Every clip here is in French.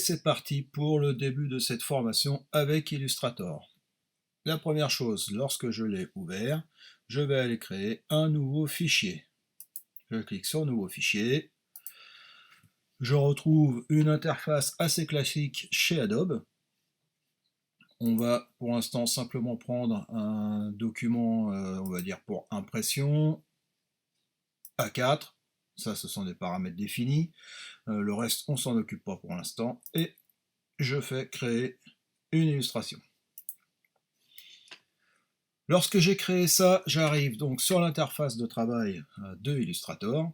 c'est parti pour le début de cette formation avec Illustrator. La première chose, lorsque je l'ai ouvert, je vais aller créer un nouveau fichier. Je clique sur Nouveau fichier. Je retrouve une interface assez classique chez Adobe. On va pour l'instant simplement prendre un document, on va dire pour impression, A4. Ça, ce sont des paramètres définis. Le reste, on s'en occupe pas pour l'instant. Et je fais créer une illustration. Lorsque j'ai créé ça, j'arrive donc sur l'interface de travail de Illustrator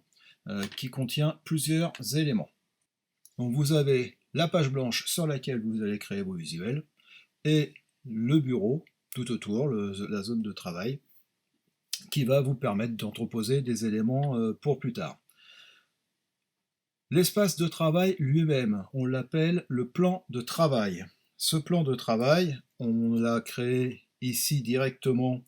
qui contient plusieurs éléments. Donc vous avez la page blanche sur laquelle vous allez créer vos visuels et le bureau tout autour, la zone de travail, qui va vous permettre d'entreposer des éléments pour plus tard. L'espace de travail lui-même, on l'appelle le plan de travail. Ce plan de travail, on l'a créé ici directement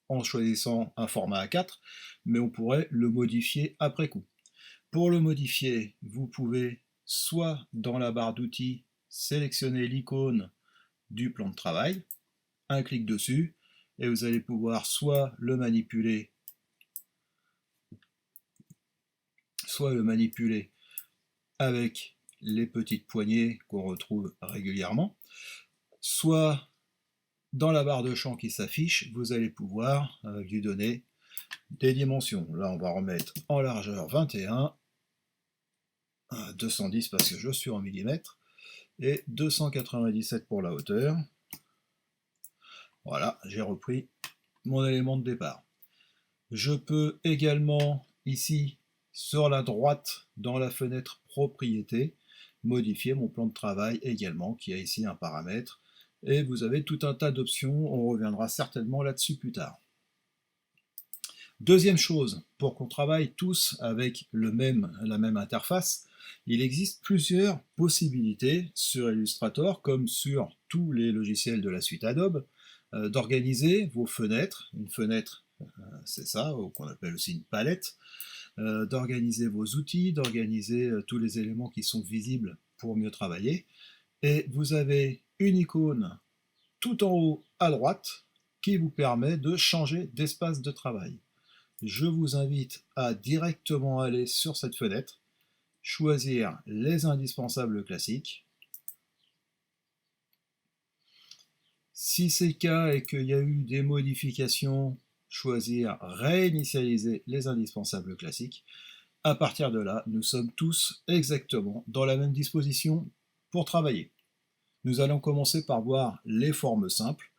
en choisissant un format A4, mais on pourrait le modifier après coup. Pour le modifier, vous pouvez soit dans la barre d'outils sélectionner l'icône du plan de travail, un clic dessus, et vous allez pouvoir soit le manipuler avec les petites poignées qu'on retrouve régulièrement, soit dans la barre de champ qui s'affiche, vous allez pouvoir lui donner des dimensions. Là, on va remettre en largeur 21, 210 parce que je suis en millimètres, et 297 pour la hauteur. Voilà, j'ai repris mon élément de départ. Je peux également, ici, sur la droite, dans la fenêtre Propriétés, modifier mon plan de travail également, qui a ici un paramètre. Et vous avez tout un tas d'options, on reviendra certainement là-dessus plus tard. Deuxième chose, pour qu'on travaille tous avec la même interface, il existe plusieurs possibilités sur Illustrator, comme sur tous les logiciels de la suite Adobe, d'organiser vos fenêtres. Une fenêtre, c'est ça, qu'on appelle aussi une palette, d'organiser vos outils, d'organiser tous les éléments qui sont visibles pour mieux travailler. Et vous avez une icône tout en haut à droite qui vous permet de changer d'espace de travail. Je vous invite à directement aller sur cette fenêtre, choisir les indispensables classiques. Si c'est le cas et qu'il y a eu des modifications, choisir réinitialiser les indispensables classiques. À partir de là, nous sommes tous exactement dans la même disposition pour travailler. Nous allons commencer par voir les formes simples.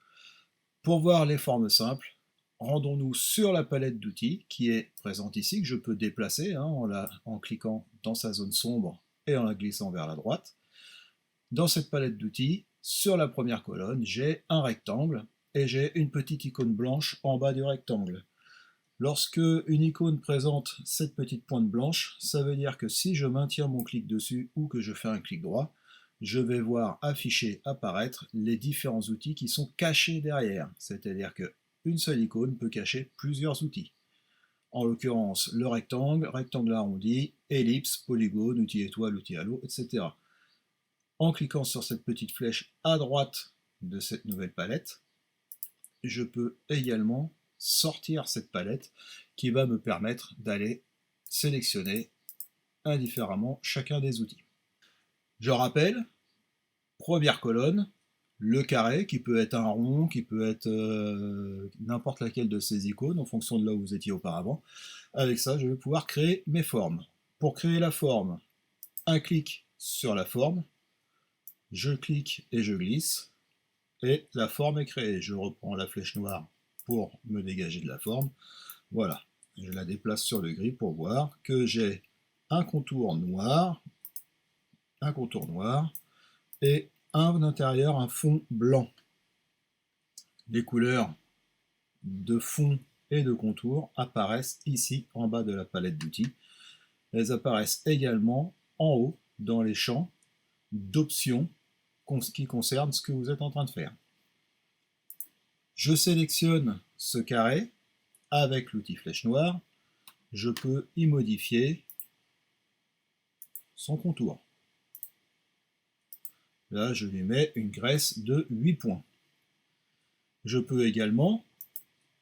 Pour voir les formes simples, rendons-nous sur la palette d'outils qui est présente ici, que je peux déplacer en cliquant dans sa zone sombre et en la glissant vers la droite. Dans cette palette d'outils, sur la première colonne, j'ai un rectangle et j'ai une petite icône blanche en bas du rectangle. Lorsque une icône présente cette petite pointe blanche, ça veut dire que si je maintiens mon clic dessus ou que je fais un clic droit, je vais voir afficher, apparaître les différents outils qui sont cachés derrière. C'est-à-dire qu'une seule icône peut cacher plusieurs outils. En l'occurrence, le rectangle, rectangle arrondi, ellipse, polygone, outil étoile, outil halo, etc. En cliquant sur cette petite flèche à droite de cette nouvelle palette, je peux également sortir cette palette qui va me permettre d'aller sélectionner indifféremment chacun des outils. Je rappelle, première colonne, le carré qui peut être un rond, qui peut être n'importe laquelle de ces icônes en fonction de là où vous étiez auparavant. Avec ça, je vais pouvoir créer mes formes. Pour créer la forme, un clic sur la forme, je clique et je glisse, et la forme est créée. Je reprends la flèche noire pour me dégager de la forme. Voilà, je la déplace sur le gris pour voir que j'ai un contour noir et un intérieur, un fond blanc. Les couleurs de fond et de contour apparaissent ici en bas de la palette d'outils. Elles apparaissent également en haut dans les champs d'options qui concernent ce que vous êtes en train de faire. Je sélectionne ce carré avec l'outil flèche noire. Je peux y modifier son contour. Là, je lui mets une graisse de 8 points. Je peux également,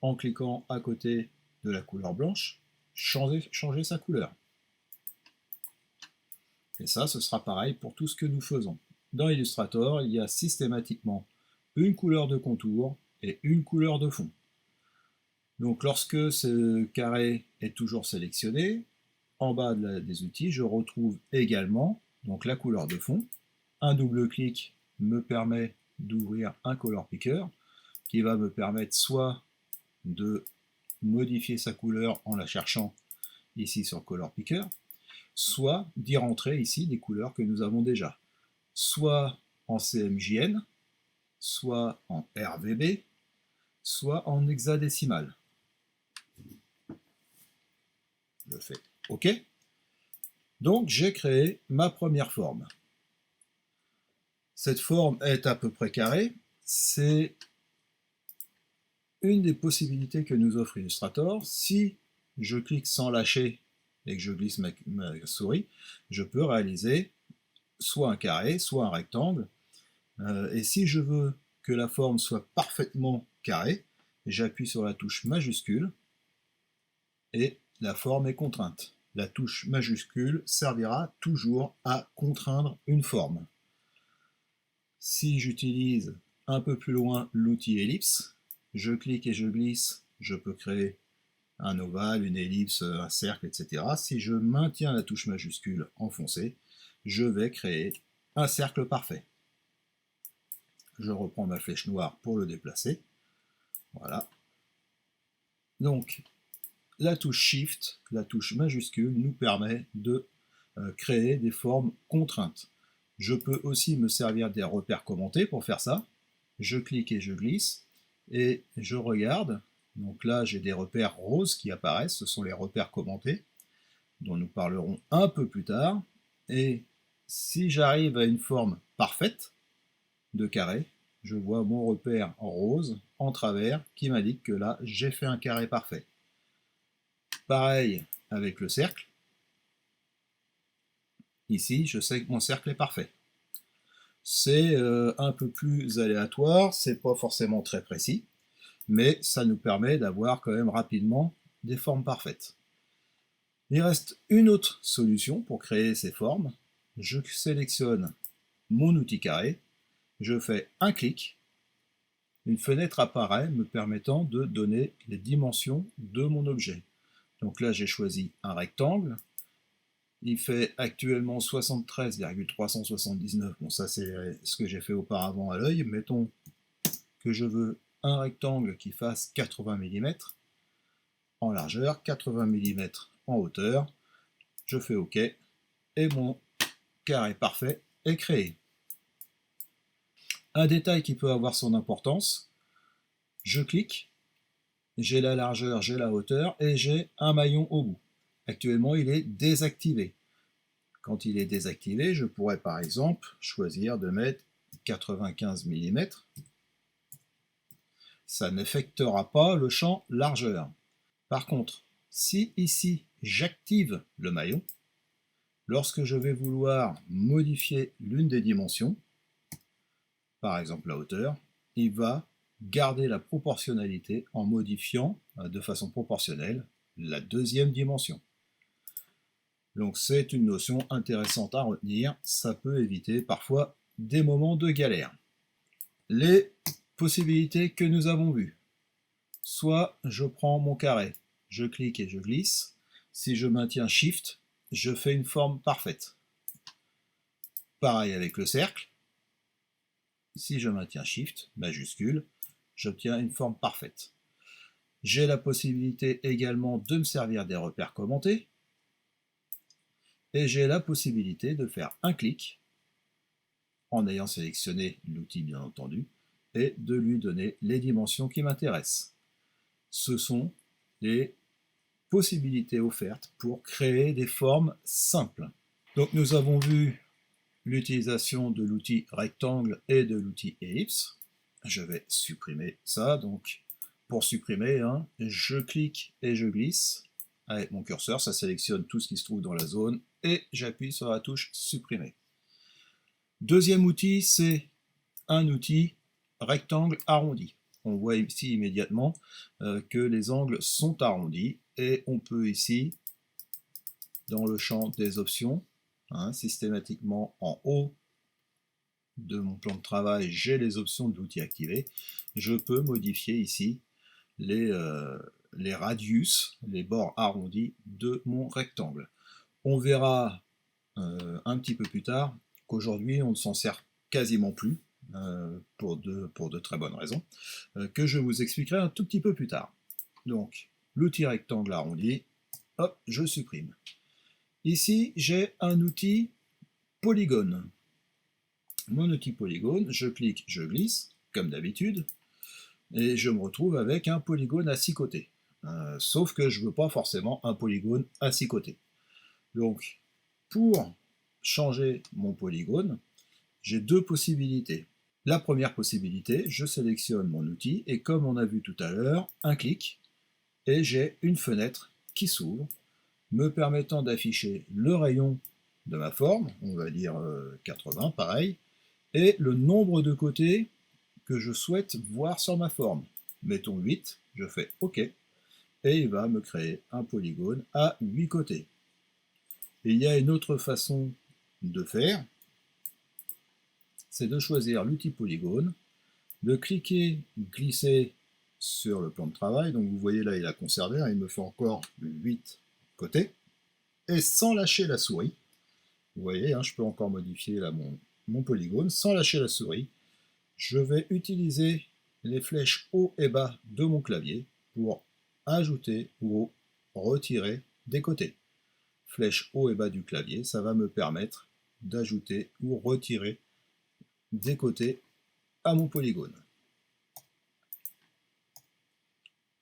en cliquant à côté de la couleur blanche, changer sa couleur. Et ça, ce sera pareil pour tout ce que nous faisons. Dans Illustrator, il y a systématiquement une couleur de contour et une couleur de fond. Donc lorsque ce carré est toujours sélectionné, en bas des outils, je retrouve également donc, la couleur de fond. Un double clic me permet d'ouvrir un color picker qui va me permettre soit de modifier sa couleur en la cherchant ici sur Color Picker, soit d'y rentrer ici des couleurs que nous avons déjà, soit en CMJN, soit en RVB, soit en hexadécimal. Je fais OK. Donc j'ai créé ma première forme. Cette forme est à peu près carrée. C'est une des possibilités que nous offre Illustrator. Si je clique sans lâcher et que je glisse ma souris, je peux réaliser soit un carré, soit un rectangle. Et si je veux que la forme soit parfaitement carrée, j'appuie sur la touche majuscule et la forme est contrainte. La touche majuscule servira toujours à contraindre une forme. Si j'utilise un peu plus loin l'outil ellipse, je clique et je glisse, je peux créer un ovale, une ellipse, un cercle, etc. Si je maintiens la touche majuscule enfoncée, je vais créer un cercle parfait. Je reprends ma flèche noire pour le déplacer. Voilà. Donc, la touche Shift, la touche majuscule, nous permet de créer des formes contraintes. Je peux aussi me servir des repères commentés pour faire ça. Je clique et je glisse, et je regarde. Donc là, j'ai des repères roses qui apparaissent, ce sont les repères commentés, dont nous parlerons un peu plus tard. Et si j'arrive à une forme parfaite de carré, je vois mon repère en rose en travers qui m'indique que là, j'ai fait un carré parfait. Pareil avec le cercle. Ici, je sais que mon cercle est parfait. C'est un peu plus aléatoire, c'est pas forcément très précis, mais ça nous permet d'avoir quand même rapidement des formes parfaites. Il reste une autre solution pour créer ces formes. Je sélectionne mon outil carré, je fais un clic, une fenêtre apparaît me permettant de donner les dimensions de mon objet. Donc là, j'ai choisi un rectangle. Il fait actuellement 73,379. Bon, ça, c'est ce que j'ai fait auparavant à l'œil. Mettons que je veux un rectangle qui fasse 80 mm en largeur, 80 mm en hauteur. Je fais OK et mon carré parfait est créé. Un détail qui peut avoir son importance, je clique, j'ai la largeur, j'ai la hauteur et j'ai un maillon au bout. Actuellement, il est désactivé. Quand il est désactivé, je pourrais par exemple choisir de mettre 95 mm. Ça n'affectera pas le champ largeur. Par contre, si ici j'active le maillon, lorsque je vais vouloir modifier l'une des dimensions, par exemple la hauteur, il va garder la proportionnalité en modifiant de façon proportionnelle la deuxième dimension. Donc c'est une notion intéressante à retenir, ça peut éviter parfois des moments de galère. Les possibilités que nous avons vues. Soit je prends mon carré, je clique et je glisse. Si je maintiens Shift, je fais une forme parfaite. Pareil avec le cercle. Si je maintiens Shift, majuscule, j'obtiens une forme parfaite. J'ai la possibilité également de me servir des repères commentés. Et j'ai la possibilité de faire un clic, en ayant sélectionné l'outil bien entendu, et de lui donner les dimensions qui m'intéressent. Ce sont les possibilités offertes pour créer des formes simples. Donc nous avons vu l'utilisation de l'outil rectangle et de l'outil ellipse. Je vais supprimer ça. Donc pour supprimer, je clique et je glisse avec mon curseur, ça sélectionne tout ce qui se trouve dans la zone et j'appuie sur la touche supprimer. Deuxième outil, c'est un outil rectangle arrondi. On voit ici immédiatement que les angles sont arrondis et on peut ici, dans le champ des options, systématiquement en haut de mon plan de travail, j'ai les options de l'outil activé. Je peux modifier ici les radius, les bords arrondis de mon rectangle. On verra un petit peu plus tard qu'aujourd'hui on ne s'en sert quasiment plus, pour de très bonnes raisons, que je vous expliquerai un tout petit peu plus tard. Donc, l'outil rectangle arrondi, hop, je supprime. Ici, j'ai un outil polygone. Mon outil polygone, je clique, je glisse, comme d'habitude, et je me retrouve avec un polygone à 6 côtés. Sauf que je ne veux pas forcément un polygone à 6 côtés. Donc, pour changer mon polygone, j'ai deux possibilités. La première possibilité, je sélectionne mon outil et comme on a vu tout à l'heure, un clic et j'ai une fenêtre qui s'ouvre, me permettant d'afficher le rayon de ma forme, on va dire 80 pareil, et le nombre de côtés que je souhaite voir sur ma forme. Mettons 8, je fais OK, et il va me créer un polygone à 8 côtés. Et il y a une autre façon de faire, c'est de choisir l'outil polygone, de cliquer, glisser sur le plan de travail, donc vous voyez là il a conservé, il me fait encore 8 côtés, et sans lâcher la souris, vous voyez, je peux encore modifier là mon polygone, sans lâcher la souris, je vais utiliser les flèches haut et bas de mon clavier pour ajouter ou retirer des côtés. Flèche haut et bas du clavier, ça va me permettre d'ajouter ou retirer des côtés à mon polygone.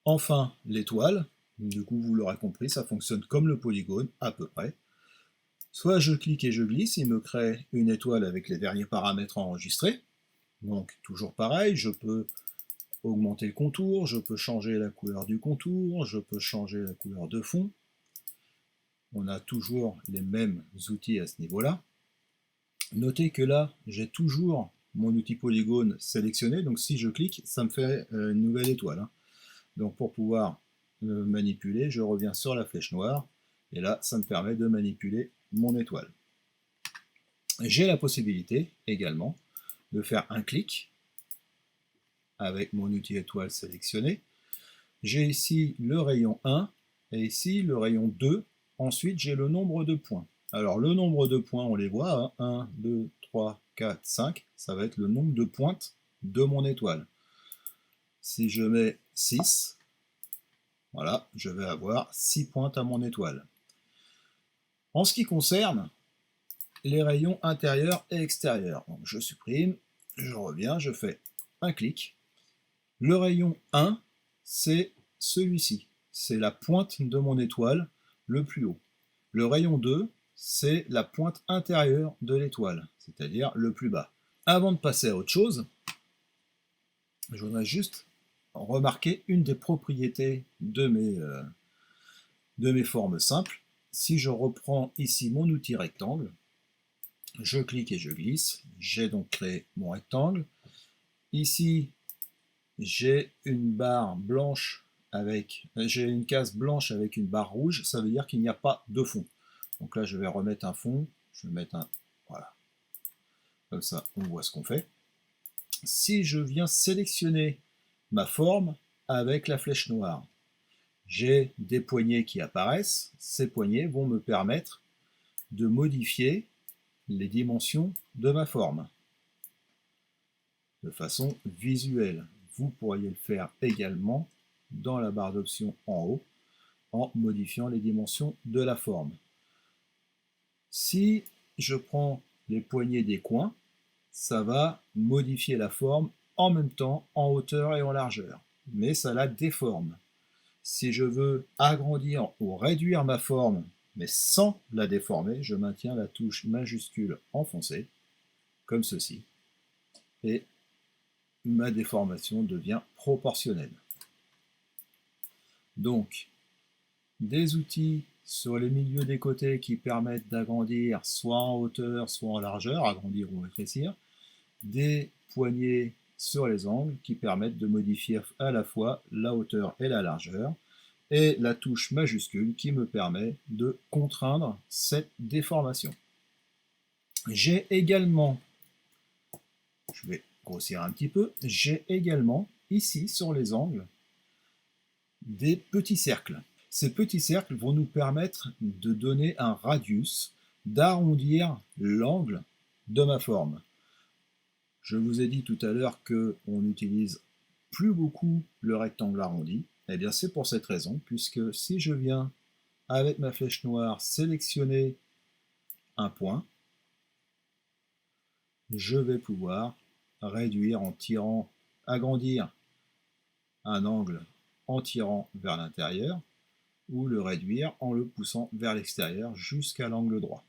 Enfin, l'étoile, du coup vous l'aurez compris, ça fonctionne comme le polygone à peu près. Soit je clique et je glisse, il me crée une étoile avec les derniers paramètres enregistrés. Donc toujours pareil, je peux augmenter le contour, je peux changer la couleur du contour, je peux changer la couleur de fond. On a toujours les mêmes outils à ce niveau-là. Notez que là, j'ai toujours mon outil polygone sélectionné, donc si je clique, ça me fait une nouvelle étoile. Donc pour pouvoir le manipuler, je reviens sur la flèche noire, et là, ça me permet de manipuler mon étoile. J'ai la possibilité également de faire un clic avec mon outil étoile sélectionné. J'ai ici le rayon 1 et ici le rayon 2. Ensuite, j'ai le nombre de points. Alors, le nombre de points, on les voit, 1, 2, 3, 4, 5. Ça va être le nombre de pointes de mon étoile. Si je mets 6, voilà, je vais avoir 6 pointes à mon étoile. En ce qui concerne les rayons intérieurs et extérieurs, donc je supprime, je reviens, je fais un clic. Le rayon 1, c'est celui-ci. C'est la pointe de mon étoile le plus haut. Le rayon 2, c'est la pointe intérieure de l'étoile, c'est-à-dire le plus bas. Avant de passer à autre chose, je voudrais juste remarquer une des propriétés de mes formes simples. Si je reprends ici mon outil rectangle, je clique et je glisse, j'ai donc créé mon rectangle. Ici, j'ai une barre blanche j'ai une case blanche avec une barre rouge, ça veut dire qu'il n'y a pas de fond. Donc là, je vais remettre un fond, je vais mettre un, voilà. Comme ça, on voit ce qu'on fait. Si je viens sélectionner ma forme avec la flèche noire, j'ai des poignées qui apparaissent. Ces poignées vont me permettre de modifier les dimensions de ma forme de façon visuelle. Vous pourriez le faire également dans la barre d'options en haut en modifiant les dimensions de la forme. Si je prends les poignées des coins, ça va modifier la forme en même temps en hauteur et en largeur, mais ça la déforme. Si je veux agrandir ou réduire ma forme, mais sans la déformer, je maintiens la touche majuscule enfoncée, comme ceci, et ma déformation devient proportionnelle. Donc, des outils sur les milieux des côtés qui permettent d'agrandir soit en hauteur, soit en largeur, agrandir ou rétrécir, des poignées sur les angles qui permettent de modifier à la fois la hauteur et la largeur, et la touche majuscule qui me permet de contraindre cette déformation. J'ai également, je vais grossir un petit peu, j'ai également ici sur les angles des petits cercles. Ces petits cercles vont nous permettre de donner un radius, d'arrondir l'angle de ma forme. Je vous ai dit tout à l'heure qu'on n'utilise plus beaucoup le rectangle arrondi. Eh bien c'est pour cette raison, puisque si je viens avec ma flèche noire sélectionner un point, je vais pouvoir réduire en tirant, agrandir un angle en tirant vers l'intérieur, ou le réduire en le poussant vers l'extérieur jusqu'à l'angle droit.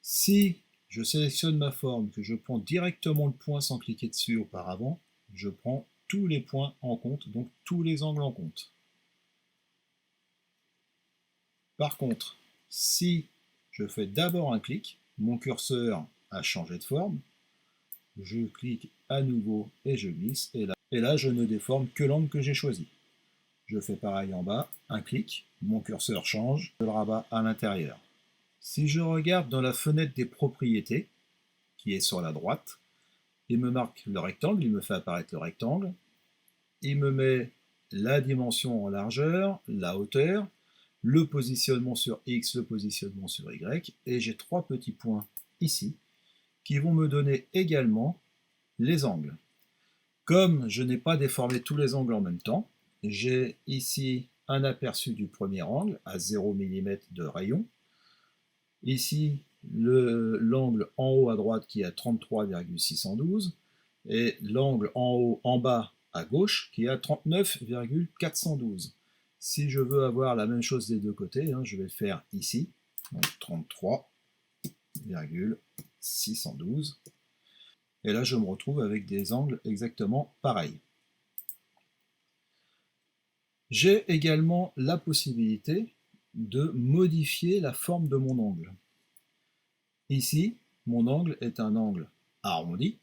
Si je sélectionne ma forme, que je prends directement le point sans cliquer dessus auparavant, je prends tous les points en compte, donc tous les angles en compte. Par contre, si je fais d'abord un clic, mon curseur a changé de forme, je clique à nouveau et je glisse, et là je ne déforme que l'angle que j'ai choisi. Je fais pareil en bas, un clic, mon curseur change, je le rabats à l'intérieur. Si je regarde dans la fenêtre des propriétés, qui est sur la droite, il me marque le rectangle, il me fait apparaître le rectangle, il me met la dimension en largeur, la hauteur, le positionnement sur X, le positionnement sur Y, et j'ai trois petits points ici qui vont me donner également les angles. Comme je n'ai pas déformé tous les angles en même temps, j'ai ici un aperçu du premier angle à 0 mm de rayon. Ici, l'angle en haut à droite qui est à 33,612 et l'angle en haut en bas à gauche qui est à 39,412. Si je veux avoir la même chose des deux côtés, je vais faire ici, donc 33,612. Et là, je me retrouve avec des angles exactement pareils. J'ai également la possibilité de modifier la forme de mon angle. Ici, mon angle est un angle arrondi,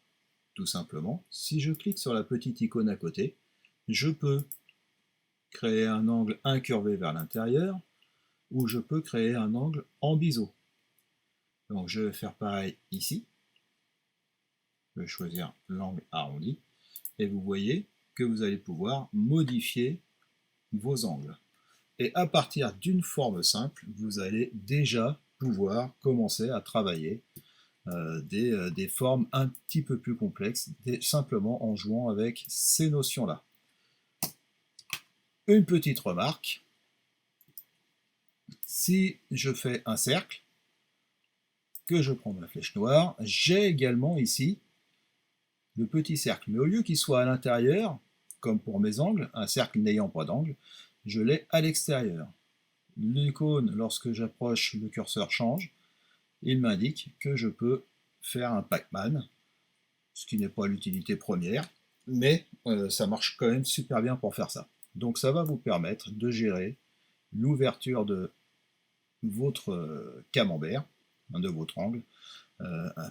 tout simplement. Si je clique sur la petite icône à côté, je peux créer un angle incurvé vers l'intérieur, ou je peux créer un angle en biseau. Donc je vais faire pareil ici. Je vais choisir l'angle arrondi, et vous voyez que vous allez pouvoir modifier vos angles. Et à partir d'une forme simple, vous allez déjà pouvoir commencer à travailler des formes un petit peu plus complexes, simplement en jouant avec ces notions-là. Une petite remarque, si je fais un cercle, que je prends ma flèche noire, j'ai également ici le petit cercle. Mais au lieu qu'il soit à l'intérieur, comme pour mes angles, un cercle n'ayant pas d'angle, je l'ai à l'extérieur. L'icône, lorsque j'approche, le curseur change. Il m'indique que je peux faire un Pac-Man, ce qui n'est pas l'utilité première, mais ça marche quand même super bien pour faire ça. Donc ça va vous permettre de gérer l'ouverture de votre camembert, de votre angle,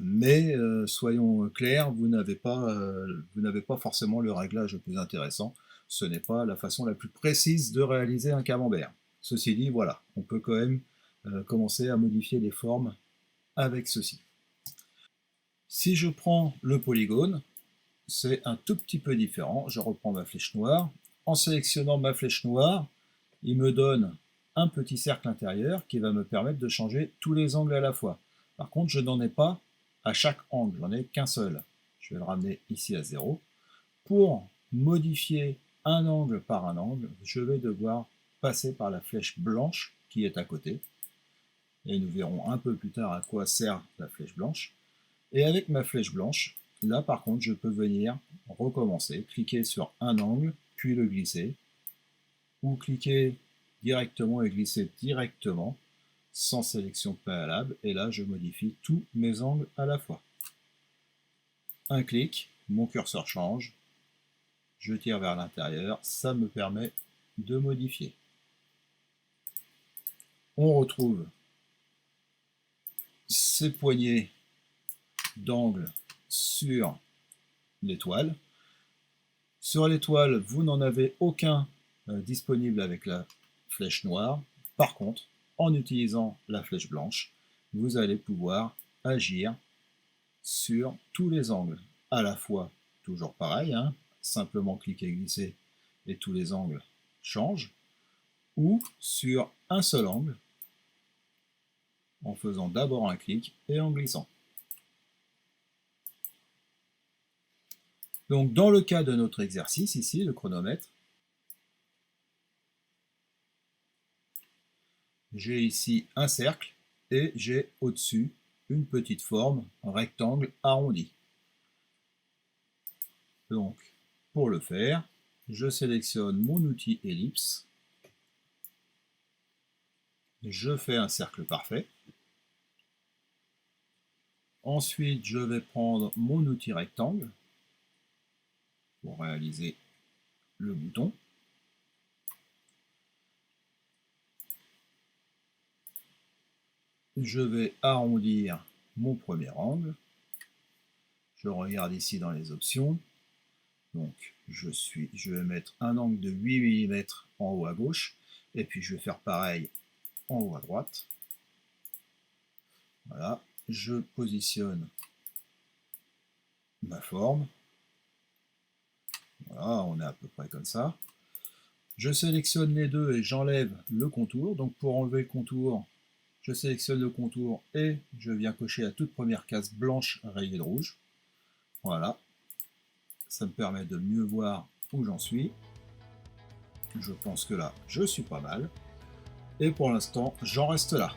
mais soyons clairs, vous n'avez pas forcément le réglage le plus intéressant, ce n'est pas la façon la plus précise de réaliser un camembert. Ceci dit, voilà, on peut quand même commencer à modifier les formes avec ceci. Si je prends le polygone, c'est un tout petit peu différent. Je reprends ma flèche noire. En sélectionnant ma flèche noire, il me donne un petit cercle intérieur qui va me permettre de changer tous les angles à la fois. Par contre, je n'en ai pas à chaque angle, j'en ai qu'un seul. Je vais le ramener ici à 0. Pour modifier un angle par un angle, je vais devoir passer par la flèche blanche qui est à côté. Et nous verrons un peu plus tard à quoi sert la flèche blanche. Et avec ma flèche blanche, là par contre, je peux venir recommencer, cliquer sur un angle, puis le glisser, ou cliquer directement et glisser directement, sans sélection préalable, et là je modifie tous mes angles à la fois. Un clic, mon curseur change, je tire vers l'intérieur, ça me permet de modifier. On retrouve ces poignées d'angle sur l'étoile. Sur l'étoile, vous n'en avez aucun disponible avec la flèche noire. Par contre, en utilisant la flèche blanche, vous allez pouvoir agir sur tous les angles. À la fois, toujours pareil, hein, simplement cliquer et glisser et tous les angles changent, ou sur un seul angle, en faisant d'abord un clic et en glissant. Donc dans le cas de notre exercice ici, le chronomètre, j'ai ici un cercle et j'ai au-dessus une petite forme, un rectangle arrondi. Donc pour le faire, je sélectionne mon outil ellipse, je fais un cercle parfait. Ensuite, je vais prendre mon outil rectangle pour réaliser le bouton. Je vais arrondir mon premier angle. Je regarde ici dans les options. Donc, je vais mettre un angle de 8 mm en haut à gauche. Et puis, je vais faire pareil en haut à droite. Voilà. Je positionne ma forme. Voilà, on est à peu près comme ça. Je sélectionne les deux et j'enlève le contour. Donc, pour enlever le contour, je sélectionne le contour et je viens cocher la toute première case blanche rayée de rouge. Voilà. Ça me permet de mieux voir où j'en suis. Je pense que là, je suis pas mal. Et pour l'instant, j'en reste là.